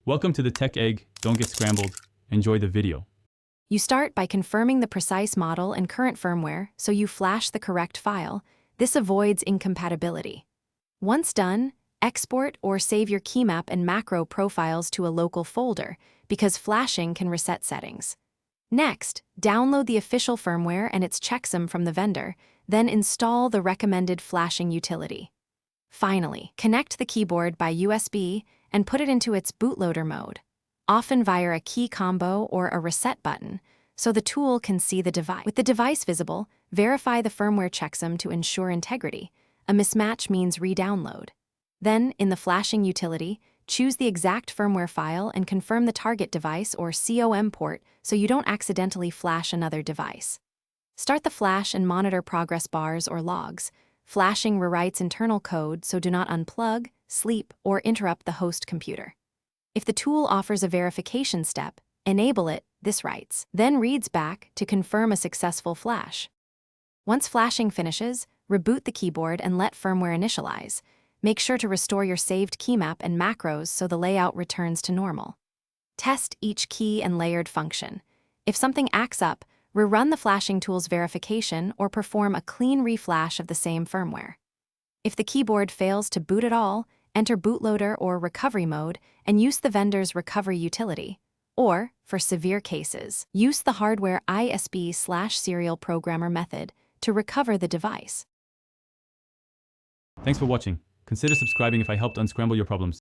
Welcome to the Tech Egg. Don't get scrambled. Enjoy the video. You start by confirming the precise model and current firmware, so you flash the correct file. This avoids incompatibility. Once done, export or save your keymap and macro profiles to a local folder, because flashing can reset settings. Next, download the official firmware and its checksum from the vendor, then install the recommended flashing utility. Finally, connect the keyboard by USB and put it into its bootloader mode, often via a key combo or a reset button, so the tool can see the device. With the device visible, verify the firmware checksum to ensure integrity. A mismatch means re-download. Then, in the flashing utility, choose the exact firmware file and confirm the target device or COM port so you don't accidentally flash another device. Start the flash and monitor progress bars or logs. Flashing rewrites internal code, so do not unplug, sleep, or interrupt the host computer. If the tool offers a verification step, enable it, this writes, then reads back to confirm a successful flash. Once flashing finishes, reboot the keyboard and let firmware initialize. Make sure to restore your saved keymap and macros so the layout returns to normal. Test each key and layered function. If something acts up, rerun the flashing tool's verification or perform a clean reflash of the same firmware. If the keyboard fails to boot at all, enter bootloader or recovery mode and use the vendor's recovery utility. Or, for severe cases, use the hardware ISB/serial programmer method to recover the device. Thanks for watching. Consider subscribing if I helped unscramble your problems.